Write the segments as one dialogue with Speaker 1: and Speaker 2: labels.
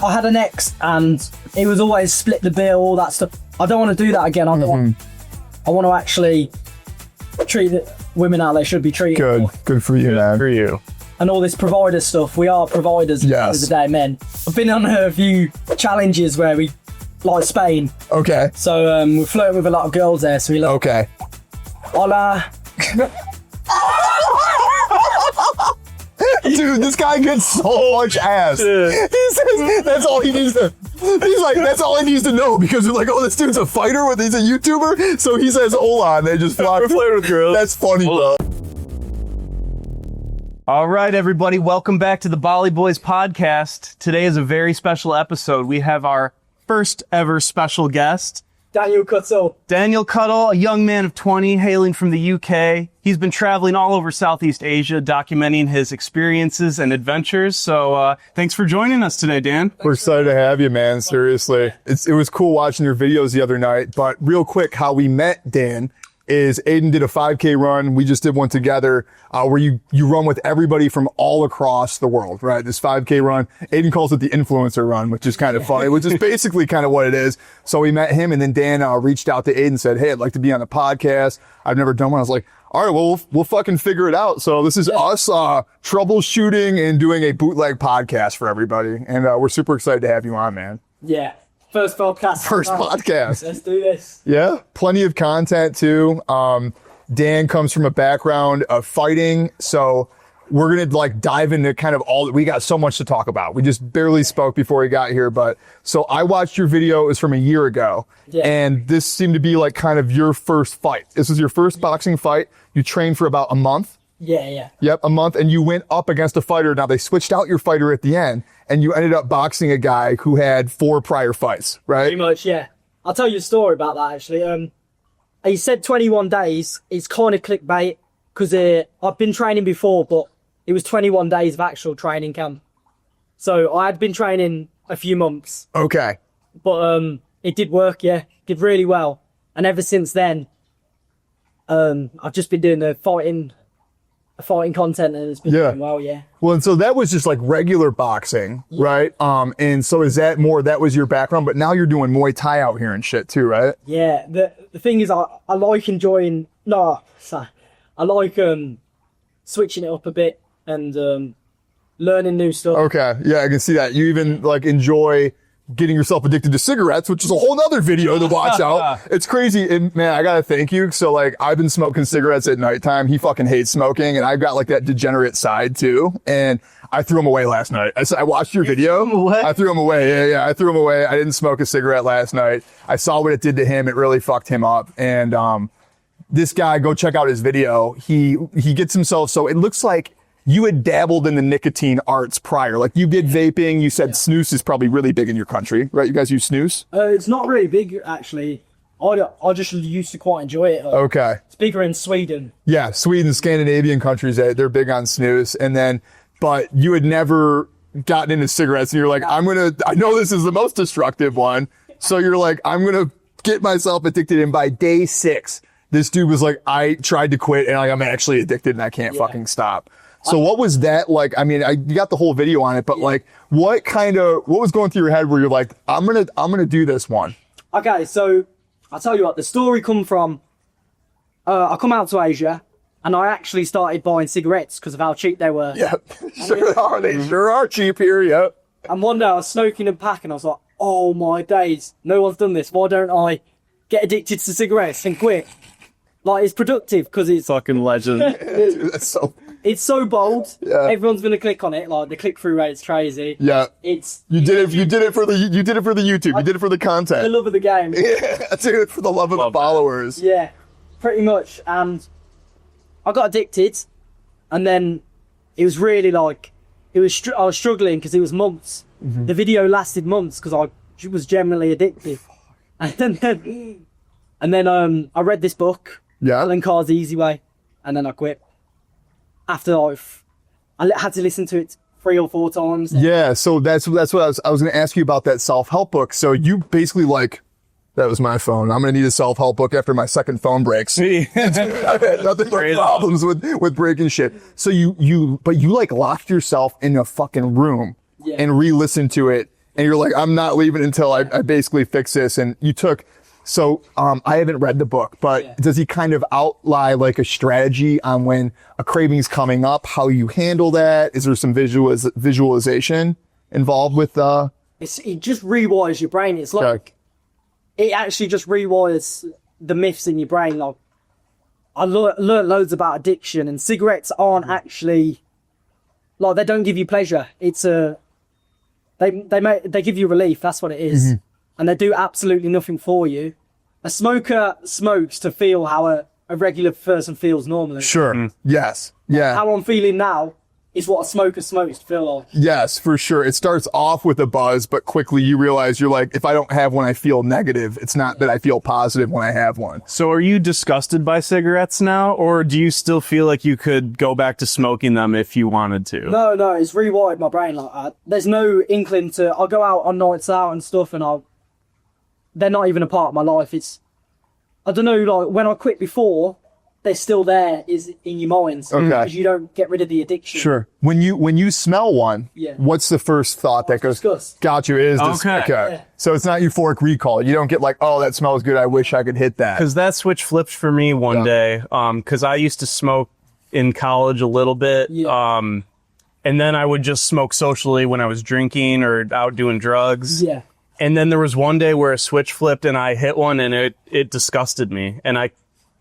Speaker 1: I had an ex and it was always split the bill, all that stuff. I don't want to do that again. I want to actually treat the women how they should be treated.
Speaker 2: Good for you, man.
Speaker 3: For you.
Speaker 1: And all this provider stuff. We are providers at the end of the day, men. I've been on a few challenges where we, like Spain.
Speaker 2: Okay.
Speaker 1: So we're flirting with a lot of girls there. So we look.
Speaker 2: Okay.
Speaker 1: Hola.
Speaker 2: Dude, this guy gets so much ass.
Speaker 3: Yeah.
Speaker 2: He says that's all he needs to. He's like, that's all he needs to know because they're like, oh, this dude's a fighter, he's a YouTuber. So he says, hola, and they just flock.
Speaker 3: We're flirting with girls.
Speaker 2: That's funny, bro.
Speaker 3: All right, everybody, welcome back to the Bali Boys Podcast. Today is a very special episode. We have our first ever special guest,
Speaker 1: Daniel
Speaker 3: Cuttle, a young man of 20, hailing from the UK. He's been traveling all over Southeast Asia, documenting his experiences and adventures. So thanks for joining us today, Dan.
Speaker 2: We're excited to have you, man. Seriously. It was cool watching your videos the other night, but real quick, how we met Dan is Aiden did a 5K run. We just did one together where you run with everybody from all across the world, right? This 5K run. Aiden calls it the influencer run, which is kind of funny, which is basically kind of what it is. So we met him and then Dan reached out to Aiden and said, hey, I'd like to be on the podcast. I've never done one. I was like, all right, well, we'll fucking figure it out. So this is us troubleshooting and doing a bootleg podcast for everybody. And we're super excited to have you on, man.
Speaker 1: Yeah. First podcast.
Speaker 2: Podcast.
Speaker 1: Let's do this.
Speaker 2: Yeah, plenty of content too. Dan comes from a background of fighting, so we're gonna dive into kind of all. We got so much to talk about. We just barely spoke before he got here, but so I watched your video. It was from a year ago, and this seemed to be like kind of your first fight. This was your first boxing fight. You trained for about a month.
Speaker 1: Yeah.
Speaker 2: Yep, a month, and you went up against a fighter. Now they switched out your fighter at the end, and you ended up boxing a guy who had 4 prior fights, right?
Speaker 1: Pretty much, yeah. I'll tell you a story about that, actually. He said 21 days. It's kind of clickbait, because I've been training before, but it was 21 days of actual training camp. So I had been training a few months.
Speaker 2: Okay.
Speaker 1: But it did work, yeah. Did really well. And ever since then, I've just been doing the fighting content, and it's been doing well, yeah.
Speaker 2: Well, and so that was just like regular boxing, right? And so is that was your background, but now you're doing Muay Thai out here and shit too, right?
Speaker 1: Yeah, the thing is, I like enjoying, I like switching it up a bit and learning new stuff.
Speaker 2: Okay, yeah, I can see that. You even enjoy getting yourself addicted to cigarettes, which is a whole nother video to watch out. It's crazy. And man, I gotta thank you. So I've been smoking cigarettes at nighttime. He fucking hates smoking, and I've got that degenerate side too. And I threw them away last night. I watched your video. I threw them away. Yeah. I threw them away. I didn't smoke a cigarette last night. I saw what it did to him. It really fucked him up. And, this guy, go check out his video. He gets himself, so it looks like you had dabbled in the nicotine arts prior. You did vaping. You said snus is probably really big in your country, right? You guys use snus?
Speaker 1: It's not really big, actually. I just used to quite enjoy it.
Speaker 2: Okay.
Speaker 1: It's bigger in Sweden.
Speaker 2: Yeah, Sweden, Scandinavian countries, they're big on snus. And then, but you had never gotten into cigarettes, and you're like, I know this is the most destructive one. So you're like, I'm going to get myself addicted. And by day 6, this dude was like, I tried to quit, and I'm actually addicted, and I can't fucking stop. So what was that like? I mean, you got the whole video on it, but what was going through your head where you're like, I'm gonna do this one?
Speaker 1: Okay, so I'll tell you what, the story come from, I come out to Asia, and I actually started buying cigarettes because of how cheap they were.
Speaker 2: Yeah, sure are. They sure are cheap here, yeah.
Speaker 1: And one day I was smoking and packing, I was like, oh my days, no one's done this. Why don't I get addicted to cigarettes and quit? It's productive because it's
Speaker 3: fucking legend.
Speaker 2: Dude,
Speaker 1: it's so bold.
Speaker 2: Yeah.
Speaker 1: Everyone's gonna click on it. The click-through rate's crazy.
Speaker 2: Yeah.
Speaker 1: You
Speaker 2: did it for the YouTube. You did it for the content.
Speaker 1: The love of the game.
Speaker 2: Yeah, I did it for the love of the followers.
Speaker 1: Yeah, pretty much. And I got addicted, and then it was really I was struggling because it was months. Mm-hmm. The video lasted months because I was generally addicted. And then I read this book.
Speaker 2: Yeah.
Speaker 1: Selling Cars the Easy Way, and then I quit. After I had to listen to it 3 or 4 times.
Speaker 2: Yeah, so that's what I was going to ask you about that self-help book. So you basically that was my phone. I'm going to need a self-help book after my second phone breaks. I've had nothing but problems with breaking shit. So you locked yourself in a fucking room and re-listened to it and you're like, I'm not leaving until I basically fix this. And you took, so I haven't read the book, but does he kind of outline like a strategy on when a craving's coming up, how you handle that? Is there some visualization involved with
Speaker 1: it just rewires your brain. It's like, it actually just rewires the myths in your brain. Like, I learned loads about addiction, and cigarettes aren't actually, like, they don't give you pleasure. It's they give you relief. That's what it is. And they do absolutely nothing for you. A smoker smokes to feel how a regular person feels normally.
Speaker 2: Sure. Yes. Yeah.
Speaker 1: How I'm feeling now is what a smoker smokes to feel like.
Speaker 2: Yes, for sure. It starts off with a buzz, but quickly you realize you're like, if I don't have one, I feel negative. It's not that I feel positive when I have one.
Speaker 3: So are you disgusted by cigarettes now, or do you still feel like you could go back to smoking them if you wanted to?
Speaker 1: No, it's rewired my brain like that. There's no inkling to, I'll go out on nights out and stuff, and they're not even a part of my life. It's, I don't know, like, when I quit before, they're still there, is in your mind. Because you don't get rid of the addiction.
Speaker 2: Sure. When you smell one, what's the first thought that goes,
Speaker 1: disgust.
Speaker 2: Got you, is this, okay.
Speaker 1: Yeah.
Speaker 2: So it's not euphoric recall. You don't get like, oh, that smells good, I wish I could hit that.
Speaker 3: Because that switch flipped for me one day. Because I used to smoke in college a little bit. And then I would just smoke socially when I was drinking or out doing drugs.
Speaker 1: Yeah.
Speaker 3: And then there was one day where a switch flipped and I hit one, and it disgusted me. And I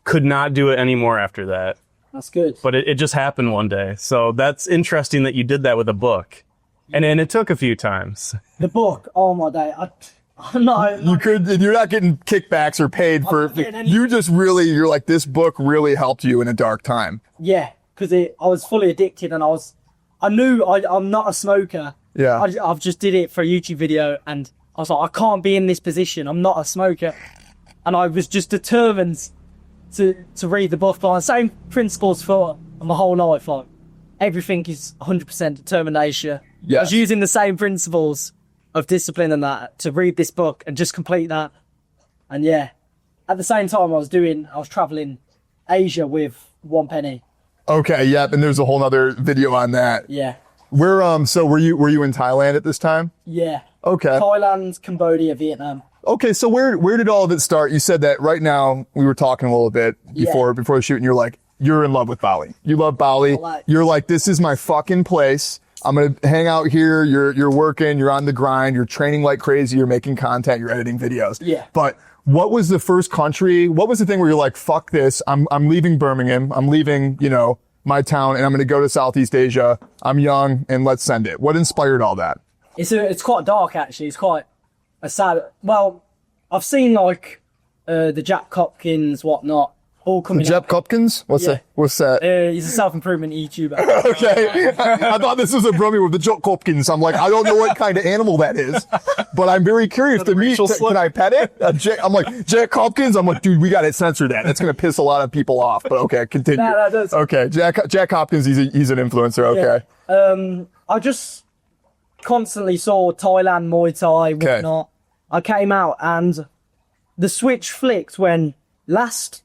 Speaker 3: could not do it anymore after that.
Speaker 1: That's good.
Speaker 3: But it just happened one day. So that's interesting that you did that with a book. And then it took a few times.
Speaker 1: The book, oh my day. I'm not.
Speaker 2: You're not getting kickbacks or paid for, you just really, you're like, this book really helped you in a dark time.
Speaker 1: Yeah, because I was fully addicted, and I knew I'm not a smoker.
Speaker 2: Yeah.
Speaker 1: I've just did it for a YouTube video, and I was like, I can't be in this position. I'm not a smoker. And I was just determined to read the book. Like, the same principles for my whole life. Like, everything is 100% determination.
Speaker 2: Yes.
Speaker 1: I was using the same principles of discipline and that to read this book and just complete that. And yeah, at the same time I was traveling Asia with 1 penny.
Speaker 2: Okay. Yep. And there's a whole nother video on that.
Speaker 1: Yeah.
Speaker 2: So were you in Thailand at this time?
Speaker 1: Yeah.
Speaker 2: Okay.
Speaker 1: Thailand, Cambodia, Vietnam.
Speaker 2: Okay, so where did all of it start? You said that right now, we were talking a little bit before the shoot, and you're like, you're in love with Bali. You love Bali. You're like, this is my fucking place. I'm going to hang out here. You're working, you're on the grind, you're training like crazy, you're making content, you're editing videos.
Speaker 1: Yeah.
Speaker 2: But what was the first country? What was the thing where you're like, fuck this. I'm leaving Birmingham. I'm leaving, my town, and I'm going to go to Southeast Asia. I'm young, and let's send it. What inspired all that?
Speaker 1: It's quite dark, actually. It's quite a sad. Well, I've seen like the Jack Hopkins, whatnot, all coming.
Speaker 2: Jack Hopkins? What's that?
Speaker 1: He's a self-improvement YouTuber.
Speaker 2: Okay, I thought this was a bromie with the Jack Hopkins. I'm like, I don't know what kind of animal that is, but I'm very curious to meet. Can I pet it? I'm like, Jack Hopkins. I'm like, dude, we got to censor that. That's gonna piss a lot of people off. But okay, continue.
Speaker 1: That does.
Speaker 2: Okay, Jack Hopkins. He's an influencer. Okay.
Speaker 1: Yeah. I just constantly saw Thailand, Muay Thai, whatnot. I came out, and the switch flicked when last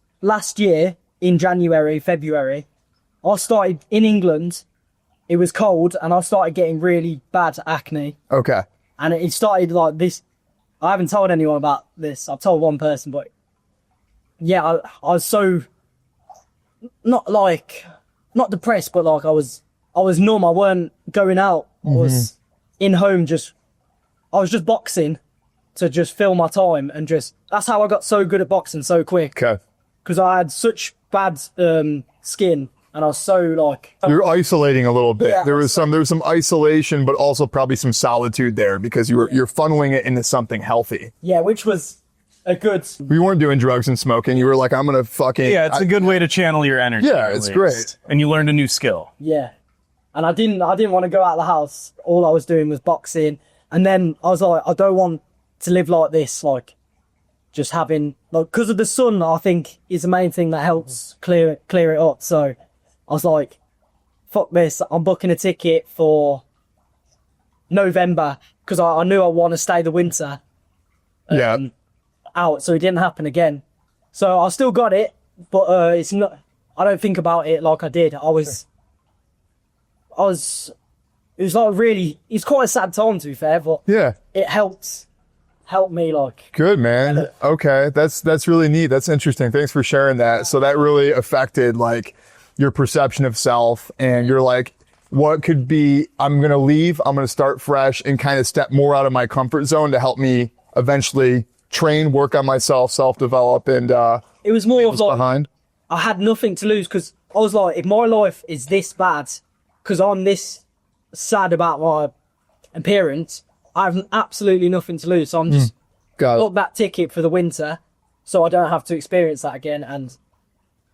Speaker 1: year in January, February, I started in England. It was cold, and I started getting really bad acne.
Speaker 2: Okay.
Speaker 1: And it started like this. I haven't told anyone about this. I've told one person, but yeah, I was so not depressed, but like I was numb. I weren't going out. I was in home, I was just boxing to just fill my time, and that's how I got so good at boxing so quick.
Speaker 2: Okay.
Speaker 1: Because I had such bad skin, and I was so like.
Speaker 2: You're isolating a little bit.
Speaker 1: Yeah,
Speaker 2: there was some isolation, but also probably some solitude there because you're funneling it into something healthy.
Speaker 1: Yeah, which was a good.
Speaker 2: We weren't doing drugs and smoking. You were like, I'm gonna fucking.
Speaker 3: Yeah, it's a good way to channel your energy.
Speaker 2: Yeah, it's great.
Speaker 3: And you learned a new skill.
Speaker 1: Yeah. And I didn't want to go out of the house. All I was doing was boxing. And then I was like, I don't want to live like this, like just having, like, because of the sun, I think is the main thing that helps clear it up. So I was like, fuck this. I'm booking a ticket for November because I knew I want to stay the winter out. So it didn't happen again. So I still got it, but it's not, I don't think about it like I did. I was it was like really, it's quite a sad time to be fair, but
Speaker 2: Yeah.
Speaker 1: it helped me like.
Speaker 2: Good, man. Okay. That's really neat. That's interesting. Thanks for sharing that. So that really affected like your perception of self, and you're like, what could be, I'm going to leave, I'm going to start fresh and kind of step more out of my comfort zone to help me eventually train, work on myself, self-develop, and
Speaker 1: It was more of like,
Speaker 2: behind.
Speaker 1: I had nothing to lose because I was like, if my life is this bad, because I'm this sad about my appearance, I have absolutely nothing to lose. So I'm just
Speaker 2: Got
Speaker 1: got that ticket for the winter, so I don't have to experience that again. And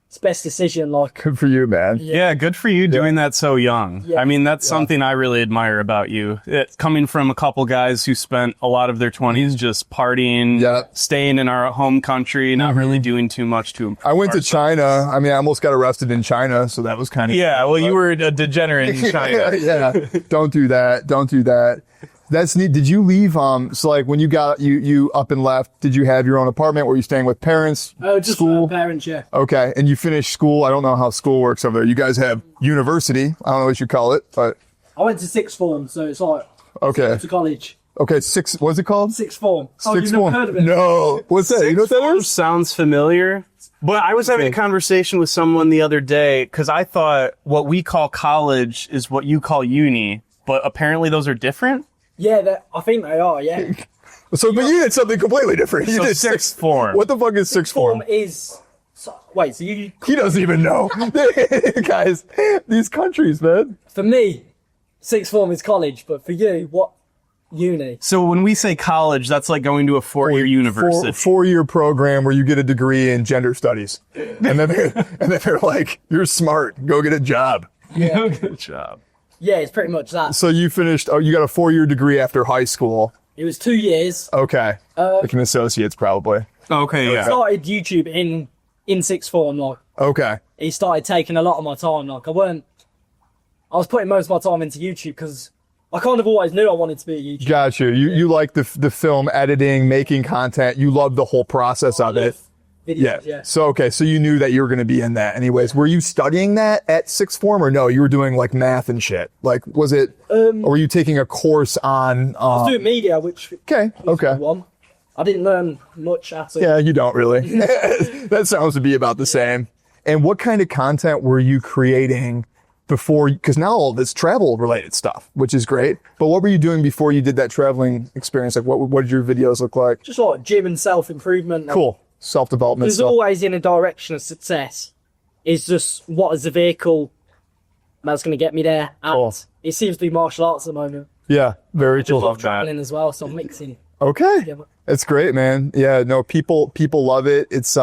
Speaker 1: it's best decision. Like,
Speaker 2: Good for you, man.
Speaker 3: Yeah, good for you doing that so young.
Speaker 1: Yeah.
Speaker 3: I mean, that's something I really admire about you. It's coming from a couple guys who spent a lot of their 20s just partying,
Speaker 2: Yeah.
Speaker 3: staying in our home country, not really doing too much to improve.
Speaker 2: I went to China. I mean, I almost got arrested in China, so that was kind of
Speaker 3: Yeah, well, you were a degenerate in China.
Speaker 2: yeah. Don't do that. Don't do that. That's neat. Did you leave? So like when you got you up and left, did you have your own apartment? Were you staying with parents?
Speaker 1: just
Speaker 2: school?
Speaker 1: parents, yeah.
Speaker 2: Okay. And you finished school. I don't know how school works over there. You guys have university. I don't know what you call it, but
Speaker 1: I went to sixth form, so it's like
Speaker 2: okay.
Speaker 1: to college.
Speaker 2: Okay. What's it called?
Speaker 1: Sixth form. Oh,
Speaker 2: Sixth
Speaker 1: you've never
Speaker 2: form.
Speaker 1: heard of it?
Speaker 2: No. What's that? You know what that is?
Speaker 3: Sounds familiar. But I was having a conversation with someone the other day because I thought what we call college is what you call uni, but apparently those are different.
Speaker 1: Yeah, I think they are, yeah.
Speaker 2: So, but you did something completely different. You
Speaker 3: So
Speaker 2: did
Speaker 3: sixth form.
Speaker 2: What the fuck is sixth form?
Speaker 1: Is... Wait, so you...
Speaker 2: He doesn't even know. Guys, these countries, man.
Speaker 1: For me, sixth form is college, but for you, what uni?
Speaker 3: So when we say college, that's like going to a four-year university.
Speaker 2: Four-year program where you get a degree in gender studies. And then they're like, you're smart. Go get a job.
Speaker 1: Yeah.
Speaker 3: Good job.
Speaker 1: Yeah, it's pretty much that.
Speaker 2: So you finished, you got a 4-year degree after high school.
Speaker 1: It was 2 years.
Speaker 2: Okay. Like an associate's probably.
Speaker 3: Okay, yeah.
Speaker 1: Started YouTube in sixth form, like,
Speaker 2: Okay.
Speaker 1: he started taking a lot of my time. Like, I was putting most of my time into YouTube because I kind of always knew I wanted to be a YouTuber.
Speaker 2: Got you. You like the film editing, making content. You love the whole process of it.
Speaker 1: Videos,
Speaker 2: Yeah. So, okay. So you knew that you were going to be in that anyways. Were you studying that at sixth form or no? You were doing like math and shit. Like, was it, or were you taking a course on,
Speaker 1: I was doing media, which
Speaker 2: okay. Okay.
Speaker 1: one. I didn't learn much at all.
Speaker 2: Yeah, you don't really. That sounds to be about the same. And what kind of content were you creating before? Because now all this travel related stuff, which is great. But what were you doing before you did that traveling experience? Like, what did your videos look like?
Speaker 1: Just like gym and self-improvement.
Speaker 2: Cool. Self-development
Speaker 1: There's
Speaker 2: stuff.
Speaker 1: always in a direction of success. It's just what is the vehicle that's going to get me there. And
Speaker 2: Cool.
Speaker 1: it seems to be martial arts at the moment.
Speaker 2: Yeah, very cool.
Speaker 1: Love traveling as well, so I'm mixing.
Speaker 2: Okay.
Speaker 1: Yeah.
Speaker 2: It's great, man. Yeah, no, people love it. It's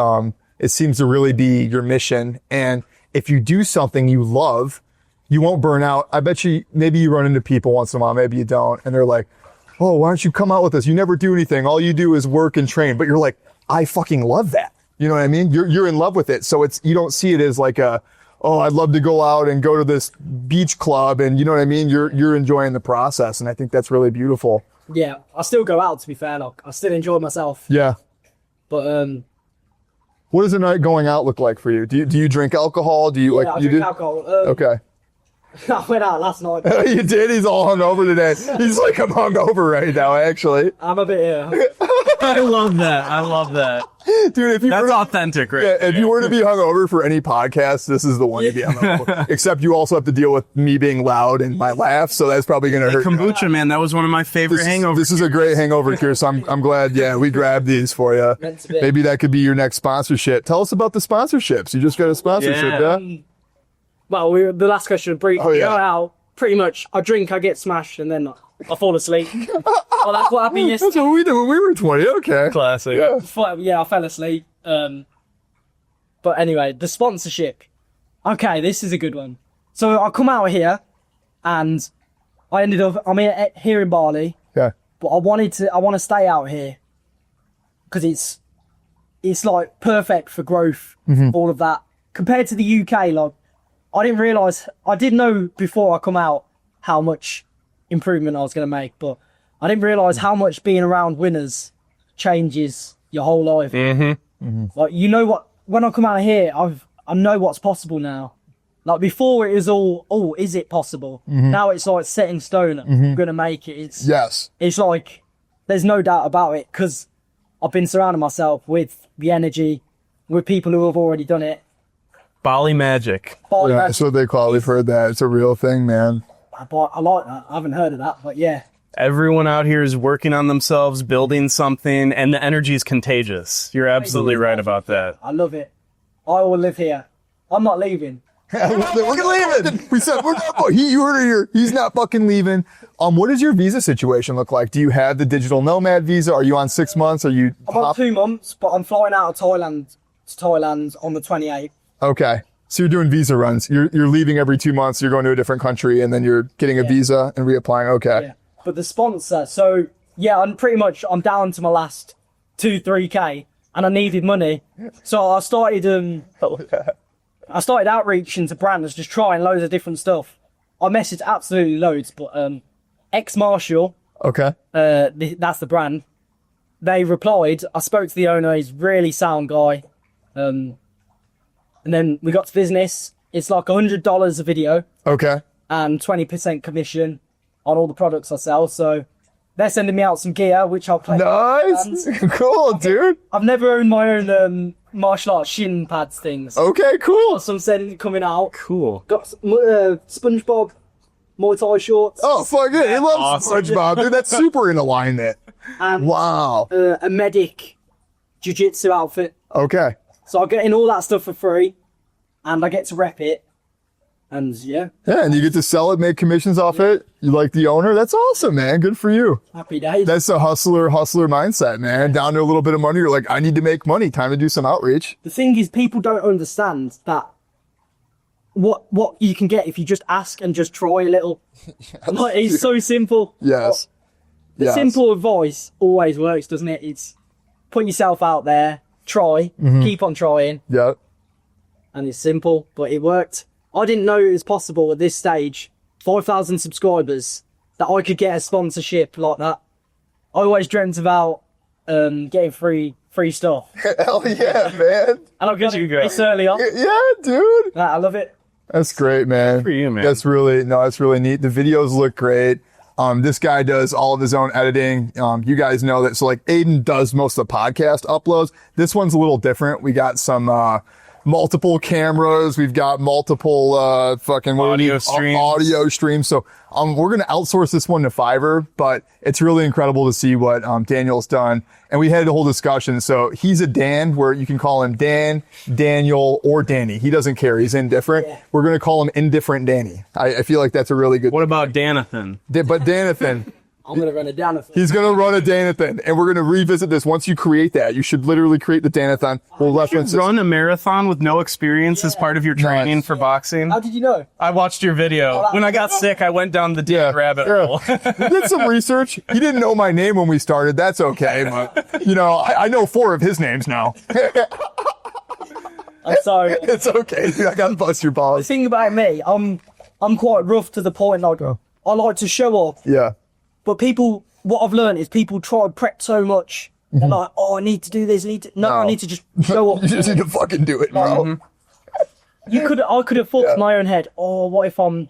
Speaker 2: it seems to really be your mission. And if you do something you love, you won't burn out. I bet you maybe you run into people once in a while, maybe you don't, and they're like, "Oh, why don't you come out with us? You never do anything. All you do is work and train." But you're like, "I fucking love that." You know what I mean? You're in love with it. So you don't see it as like oh, I'd love to go out and go to this beach club, and you know what I mean? You're enjoying the process, and I think that's really beautiful.
Speaker 1: Yeah, I still go out, to be fair. Like, I still enjoy myself.
Speaker 2: Yeah.
Speaker 1: But,
Speaker 2: What does a night going out look like for you? Do you drink alcohol? Do you
Speaker 1: yeah, I
Speaker 2: you
Speaker 1: drink
Speaker 2: do?
Speaker 1: alcohol.
Speaker 2: Okay.
Speaker 1: I went out last night.
Speaker 2: You did? He's all hungover today. He's like, I'm hungover right now, actually.
Speaker 1: I'm a bit,
Speaker 3: I love that. I love that.
Speaker 2: Dude, if you
Speaker 3: That's
Speaker 2: were,
Speaker 3: authentic, right?
Speaker 2: yeah, if you were to be hungover for any podcast, this is the one to be hungover. Except you also have to deal with me being loud and my laugh, so that's probably going to hurt.
Speaker 3: Kombucha, man, that was one of my favorite hangovers.
Speaker 2: This is a great hangover cure, so I'm glad, yeah, we grabbed these for you.
Speaker 1: Meant to be.
Speaker 2: Maybe that could be your next sponsorship. Tell us about the sponsorships. You just got a sponsorship, yeah?
Speaker 1: well, the last question,
Speaker 2: Oh, yeah.
Speaker 1: go out, pretty much, I drink, I get smashed, and then I fall asleep. Well, that's what happened
Speaker 2: That's
Speaker 1: yesterday.
Speaker 2: what we did when we were 20. Okay.
Speaker 3: Classic.
Speaker 2: Yeah.
Speaker 1: Yeah, I fell asleep. But anyway, the sponsorship. Okay, this is a good one. So I come out here, and I'm here in Bali,
Speaker 2: Yeah.
Speaker 1: but I want to stay out here because it's like perfect for growth, all of that. Compared to the UK, like, I did know before I come out how much improvement I was going to make, but I didn't realise how much being around winners changes your whole life. Like, you know what, when I come out of here, I know what's possible now. Like before it was all, oh, is it possible? Now it's like set in stone. I'm going to make it. It's like, there's no doubt about it because I've been surrounding myself with the energy, with people who have already done it.
Speaker 3: Bali magic.
Speaker 1: Bali magic.
Speaker 2: That's what they call it. We've heard that. It's a real thing, man.
Speaker 1: I like that. I haven't heard of that, but yeah.
Speaker 3: Everyone out here is working on themselves, building something, and the energy is contagious. You're absolutely right about that.
Speaker 1: I love it. I will live here. I'm not leaving.
Speaker 2: We're leaving. We said we're not. You heard it here. He's not fucking leaving. What does your visa situation look like? Do you have the digital nomad visa? Are you on 6 months? Are you?
Speaker 1: I'm on 2 months, but I'm flying out of Thailand to Thailand on the 28th.
Speaker 2: Okay. So you're doing visa runs. You're leaving every 2 months. You're going to a different country, and then you're getting a visa and reapplying. Okay.
Speaker 1: Yeah. But the sponsor. So yeah, I'm down to my last 3K, and I needed money, so I started I started outreaching to brands, just trying loads of different stuff. I messaged absolutely loads, but Ex-Marshall,
Speaker 2: Okay.
Speaker 1: that's the brand. They replied. I spoke to the owner. He's a really sound guy. And then we got to business. It's like $100 a video
Speaker 2: Okay.
Speaker 1: and 20% commission on all the products I sell. So they're sending me out some gear, which I'll play.
Speaker 2: Nice. Cool, dude.
Speaker 1: I've never owned my own martial arts shin pads things.
Speaker 2: Okay, cool.
Speaker 1: Some setting coming out.
Speaker 3: Cool.
Speaker 1: Got SpongeBob Muay Thai shorts.
Speaker 2: Oh, fuck it. He loves
Speaker 3: awesome.
Speaker 2: SpongeBob, dude. That's super in alignment.
Speaker 1: And
Speaker 2: Wow.
Speaker 1: a medic jiu-jitsu outfit.
Speaker 2: Okay.
Speaker 1: So I get in all that stuff for free, and I get to rep it. And yeah,
Speaker 2: Yeah, and you get to sell it, make commissions off it. You like the owner? That's awesome, man. Good for you.
Speaker 1: happy days.
Speaker 2: That's the hustler mindset, man. Down to a little bit of money, you're like, I need to make money. Time to do some outreach.
Speaker 1: The thing is, people don't understand that what you can get if you just ask and just try a little. Like, it's so simple.
Speaker 2: Yes.
Speaker 1: The
Speaker 2: Yes.
Speaker 1: simple advice always works, doesn't it? It's put yourself out there, try, keep on trying,
Speaker 2: Yep.
Speaker 1: and it's simple, but it worked. I didn't know it was possible at this stage, 5,000 subscribers, that I could get a sponsorship like that. I always dreamt about getting free stuff,
Speaker 2: Hell yeah, man.
Speaker 1: and I got
Speaker 3: you
Speaker 1: it
Speaker 3: go.
Speaker 1: this early on.
Speaker 2: Yeah, dude.
Speaker 1: I love it.
Speaker 2: That's great, man.
Speaker 3: For you, man.
Speaker 2: That's really neat. The videos look great. This guy does all of his own editing. You guys know that. So like Aiden does most of the podcast uploads. This one's a little different. We got some, multiple cameras. We've got multiple, fucking
Speaker 3: Audio streams.
Speaker 2: audio streams. So, we're going to outsource this one to Fiverr, but it's really incredible to see what, Daniel's done. And we had a whole discussion. So he's a Dan where you can call him Dan, Daniel, or Danny. He doesn't care. He's indifferent.
Speaker 1: Yeah.
Speaker 2: We're going to call him Indifferent Danny. I feel like that's a really good.
Speaker 3: What about Danathan?
Speaker 2: But Danathan,
Speaker 1: I'm going to run it down.
Speaker 2: he's going to run a Danathan, and we're going to revisit this. Once you create that, you should literally create the Danathan. We'll reference it.
Speaker 3: Run a marathon with no experience as part of your training for boxing?
Speaker 1: How did you know?
Speaker 3: I watched your video. When I got sick, I went down the deep rabbit hole.
Speaker 2: We did some research. He didn't know my name when we started. That's okay. But, I know 4 of his names now.
Speaker 1: I'm sorry.
Speaker 2: It's okay. Dude, I got to bust your
Speaker 1: The
Speaker 2: balls.
Speaker 1: thing about me, I'm quite rough to the point, like, I like to show off.
Speaker 2: Yeah.
Speaker 1: But what I've learned is people try to prep so much. They're like, I need to do this. I need to just show up.
Speaker 2: You just need to fucking do it, bro.
Speaker 1: I could have thought in my own head, what if I'm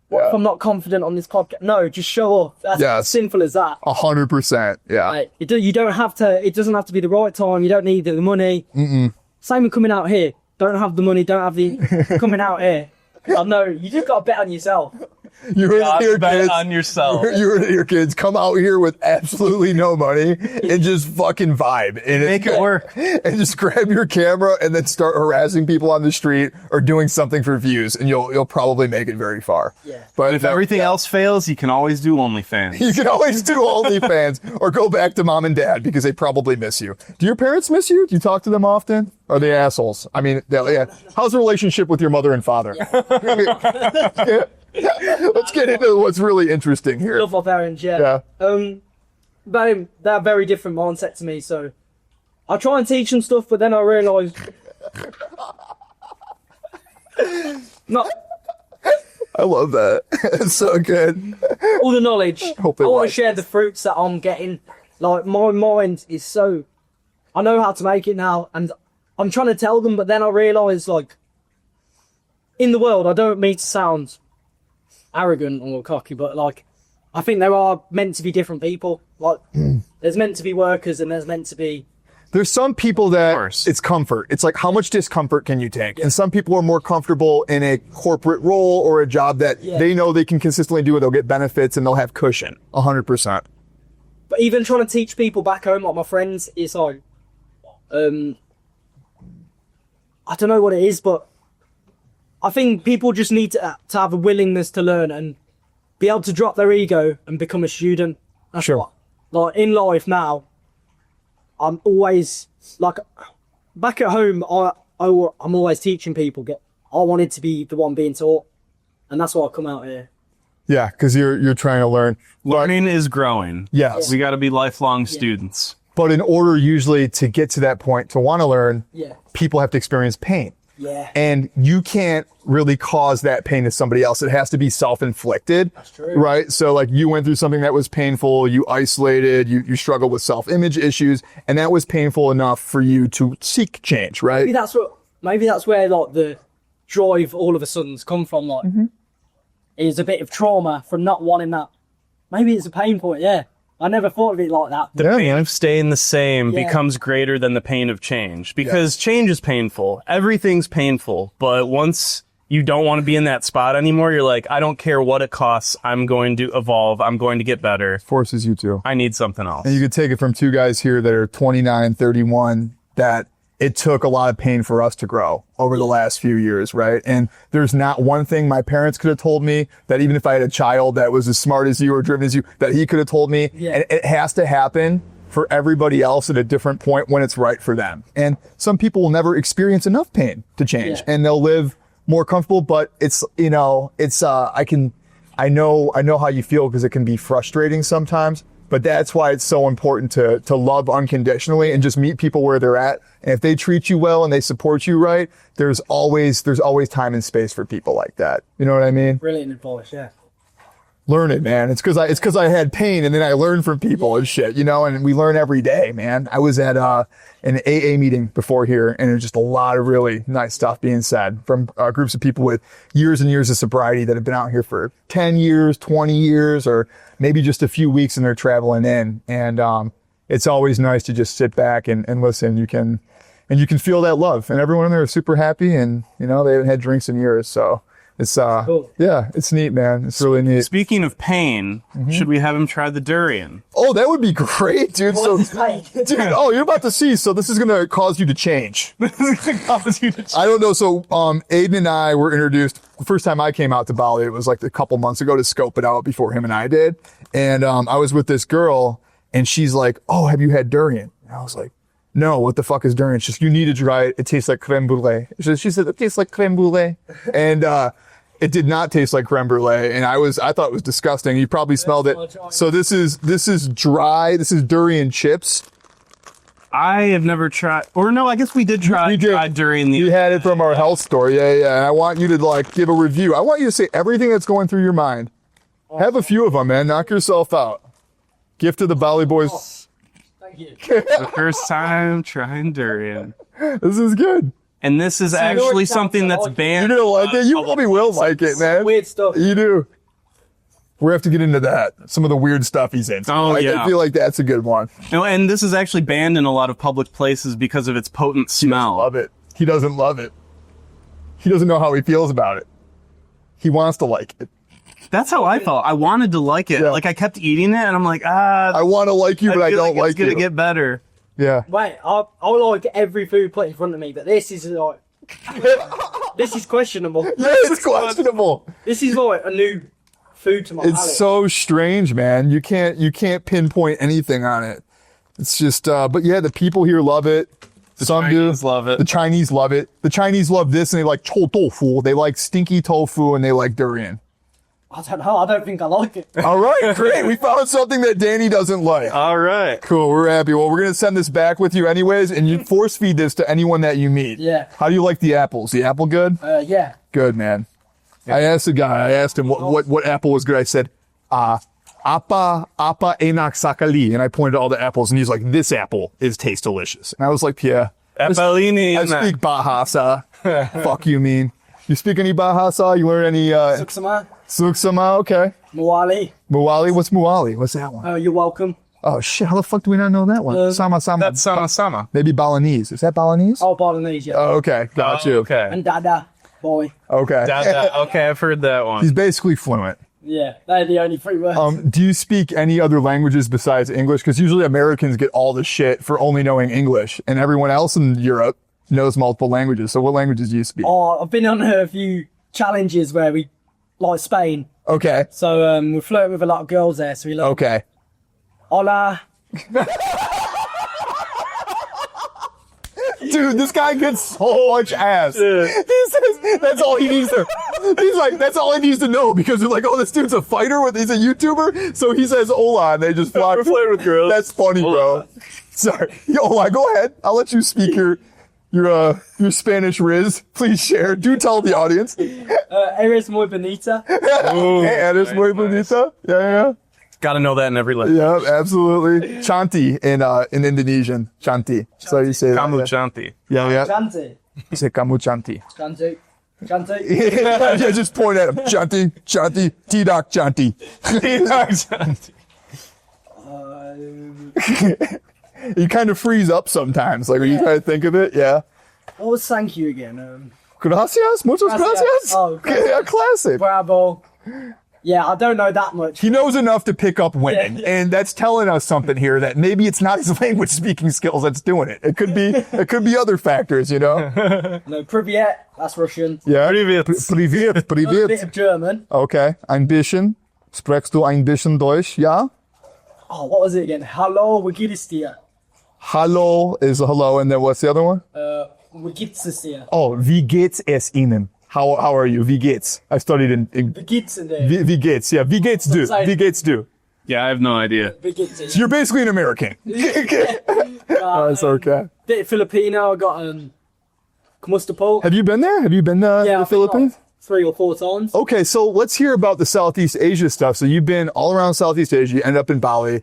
Speaker 1: not confident on this podcast? No, just show up. That's as simple as that.
Speaker 2: 100%. Yeah.
Speaker 1: Like, you don't have to. It doesn't have to be the right time. You don't need the money. Same with coming out here. Don't have the money. Don't have the coming out here. I know you just got to bet on yourself.
Speaker 2: You heard it here,
Speaker 3: Bet
Speaker 2: kids.
Speaker 3: on yourself.
Speaker 2: You heard it here, kids. Come out here with absolutely no money and just fucking vibe. And
Speaker 3: Make it work.
Speaker 2: And just grab your camera and then start harassing people on the street or doing something for views, and you'll probably make it very far.
Speaker 1: Yeah.
Speaker 2: But
Speaker 3: If everything else fails, you can always do OnlyFans.
Speaker 2: you can always do OnlyFans or go back to mom and dad because they probably miss you. Do your parents miss you? Do you talk to them often? Are they assholes? I mean, yeah. How's the relationship with your mother and father? Let's get into what's really interesting here.
Speaker 1: Love my parents, yeah. They're very different mindset to me, so I try and teach them stuff, but then I realise not
Speaker 2: I love that. It's so good.
Speaker 1: all the knowledge.
Speaker 2: Hope they
Speaker 1: I want
Speaker 2: like
Speaker 1: to share the fruits that I'm getting. Like, my mind is so, I know how to make it now, and I'm trying to tell them, but then I realise, like, in the world, I don't mean to sound arrogant or cocky, but like, I think there are meant to be different people. Like, there's meant to be workers and there's meant to be...
Speaker 2: There's some people that it's comfort. It's like, how much discomfort can you take? And some people are more comfortable in a corporate role or a job that they know they can consistently do it. They'll get benefits and they'll have cushion. 100%.
Speaker 1: But even trying to teach people back home, like my friends, it's like, I don't know what it is, but I think people just need to have a willingness to learn and be able to drop their ego and become a student. That's what, like in life now, I'm always like, back at home, I'm always teaching people. I wanted to be the one being taught, and that's why I come out here.
Speaker 2: Yeah, because you're trying to learn.
Speaker 3: Learning is growing.
Speaker 2: Yes.
Speaker 3: We got to be lifelong students.
Speaker 2: But in order usually to get to that point, to want to learn, people have to experience pain.
Speaker 1: Yeah.
Speaker 2: And you can't really cause that pain to somebody else. It has to be self-inflicted. That's true. Right? So like you went through something that was painful, you isolated, you struggled with self-image issues, and that was painful enough for you to seek change, right?
Speaker 1: Maybe that's where like the drive all of a sudden's come from, like is a bit of trauma from not wanting that. Maybe it's a pain point, I never thought of it like that.
Speaker 3: The pain of staying the same becomes greater than the pain of change, because change is painful. Everything's painful. But once you don't want to be in that spot anymore, you're like, I don't care what it costs. I'm going to evolve. I'm going to get better.
Speaker 2: Forces you to.
Speaker 3: I need something else.
Speaker 2: And you could take it from two guys here that are 29, 31, that it took a lot of pain for us to grow over the last few years, right? And there's not one thing my parents could have told me that even if I had a child that was as smart as you or driven as you, that he could have told me. And it has to happen for everybody else at a different point when it's right for them. And some people will never experience enough pain to change and they'll live more comfortable, but it's, I know how you feel because it can be frustrating sometimes. But that's why it's so important to love unconditionally and just meet people where they're at. And if they treat you well and they support you right, there's always time and space for people like that. You know what I mean?
Speaker 1: Brilliant advice,
Speaker 2: Learn it, man. It's because I had pain and then I learned from people and shit, and we learn every day, man. I was at an AA meeting before here, and there's just a lot of really nice stuff being said from groups of people with years and years of sobriety that have been out here for 10 years, 20 years, or maybe just a few weeks and they're traveling in. And it's always nice to just sit back and listen. You can feel that love, and everyone in there is super happy, and they haven't had drinks in years, so it's
Speaker 1: cool.
Speaker 2: It's neat, man. It's really neat.
Speaker 3: Speaking of pain, should we have him try the durian?
Speaker 2: Oh, that would be great, dude. You're about to see. So this is gonna cause you to change. I don't know. So Aiden and I were introduced the first time I came out to Bali. It was like a couple months ago to scope it out before him and I did. And I was with this girl, and she's like, "Oh, have you had durian?" And I was like, "No, what the fuck is durian?" She's, "You need to try it. It tastes like creme brulee." She said, "It tastes like creme brulee." And it did not taste like creme brulee, and I thought it was disgusting. You probably smelled it. So this is dry. This is durian chips.
Speaker 3: I have never tried, or no, I guess we did try durian.
Speaker 2: You had it from our health store, yeah. And I want you to give a review. I want you to say everything that's going through your mind. Have a few of them, man. Knock yourself out. Gift to the Bali Boys.
Speaker 1: Thank you.
Speaker 3: The first time trying durian.
Speaker 2: This is good.
Speaker 3: And this is actually something that's banned.
Speaker 2: You're gonna like it. You probably will like it, man.
Speaker 1: Weird stuff.
Speaker 2: You do. We have to get into that. Some of the weird stuff he's in. I feel like that's a good one.
Speaker 3: No, and this is actually banned in a lot of public places because of its potent smell.
Speaker 2: Love it. He doesn't love it. He doesn't know how he feels about it. He wants to like it.
Speaker 3: That's how I felt. I wanted to like it. Like I kept eating it, and I'm like,
Speaker 2: I want to like you, but I don't like
Speaker 3: it. It's gonna get better.
Speaker 2: Yeah.
Speaker 1: Wait, I like every food put in front of me, but this is like, this is questionable.
Speaker 2: Yeah, it's questionable.
Speaker 1: This is like a new food to my palate.
Speaker 2: It's so strange, man. You can't pinpoint anything on it. It's just, but yeah, the people here love it. Some
Speaker 3: Chinese love it.
Speaker 2: The Chinese love it. The Chinese love this, and they like chou tofu. They like stinky tofu, and they like durian.
Speaker 1: I don't know. I don't think I like it.
Speaker 2: All right, great. We found something that Danny doesn't like.
Speaker 3: All right.
Speaker 2: Cool. We're happy. Well, we're going to send this back with you anyways, and you force feed this to anyone that you meet.
Speaker 1: Yeah.
Speaker 2: How do you like the apples? The apple good?
Speaker 1: Yeah.
Speaker 2: Good, man. I asked the guy, I asked him what apple was good. I said, apa enak sakali. And I pointed to all the apples, and he's like, this apple tastes delicious. And I was like, yeah.
Speaker 3: Appalini.
Speaker 2: I speak Bahasa. Fuck you mean. You speak any Bahasa? You learn any
Speaker 1: Suksama,
Speaker 2: Suksama? Okay.
Speaker 1: Muali.
Speaker 2: Muali? What's Muali? What's that one?
Speaker 1: Oh, you're welcome.
Speaker 2: Oh shit, how the fuck do we not know that one? Sama Sama.
Speaker 3: That's sama.
Speaker 2: Maybe Balinese. Is that Balinese?
Speaker 1: Oh, Balinese, yeah.
Speaker 2: Oh, okay. Got you.
Speaker 3: Okay.
Speaker 1: And Dada, boy.
Speaker 2: Okay.
Speaker 3: Okay, I've heard that one.
Speaker 2: He's basically fluent.
Speaker 1: Yeah, they're the only 3 words.
Speaker 2: Do you speak any other languages besides English? Because usually Americans get all the shit for only knowing English, and everyone else in Europe knows multiple languages. So what languages do you speak?
Speaker 1: Oh, I've been on a few challenges where we, like Spain.
Speaker 2: Okay.
Speaker 1: So we flirt with a lot of girls there. So we like,
Speaker 2: Okay.
Speaker 1: hola.
Speaker 2: Dude, this guy gets so much ass. He says that's all he needs to. He's like, that's all he needs to know because they're like, oh, this dude's a fighter. He's a YouTuber, so he says hola, and they just flock.
Speaker 3: We're flirting with girls.
Speaker 2: That's funny, bro. Sorry, hola. Go ahead. I'll let you speak your Spanish riz. Please share. Do tell the audience.
Speaker 1: Eres muy bonita.
Speaker 2: Hey, eres muy bonita. Yeah.
Speaker 3: Got to know that in every language.
Speaker 2: Yeah, absolutely. Chanti in Indonesian. Chanti. So you say
Speaker 3: Kamu
Speaker 2: that.
Speaker 3: chanti.
Speaker 2: Yeah.
Speaker 1: Chanti.
Speaker 2: You say kamu chanti.
Speaker 1: Chanti. Chanti.
Speaker 2: Yeah, just point at him. Chanti, Chanti, T-Doc Chanti. You kind of freeze up sometimes. Like, when you try to think of it, yeah.
Speaker 1: What was thank you again?
Speaker 2: Gracias? Muchas gracias?
Speaker 1: Oh, okay.
Speaker 2: Yeah, classic.
Speaker 1: Bravo. Yeah, I don't know that much.
Speaker 2: He knows enough to pick up women,
Speaker 1: Yeah.
Speaker 2: and that's telling us something here that maybe it's not his language speaking skills that's doing it. It could be other factors, you know?
Speaker 1: No, Privyet, that's Russian.
Speaker 2: Yeah.
Speaker 3: Privyet.
Speaker 2: Privyet,
Speaker 1: A bit
Speaker 2: privyet.
Speaker 1: of German.
Speaker 2: Okay. Ein bisschen. Sprichst du ein bisschen Deutsch? Ja?
Speaker 1: Oh, what was it again? Hallo, wie geht es dir?
Speaker 2: Hallo is a hello, and then what's the other one?
Speaker 1: Wie geht's es dir?
Speaker 2: Oh, wie geht's es Ihnen? How are you? Wie geht's? I studied in
Speaker 1: Wie geht's in there?
Speaker 2: wie geht's? Yeah, wie geht's du?
Speaker 1: Sorry.
Speaker 2: Wie geht's du?
Speaker 3: Yeah, I have no idea.
Speaker 1: Wie geht's es?
Speaker 2: You're basically an American. That's okay.
Speaker 1: Bit of Filipino, I got Kumusta.
Speaker 2: Have you been there? Have you been to
Speaker 1: Yeah,
Speaker 2: the
Speaker 1: I've been, like,
Speaker 2: Philippines?
Speaker 1: 3 or 4 times.
Speaker 2: Okay, so let's hear about the Southeast Asia stuff. So you've been all around Southeast Asia, you ended up in Bali.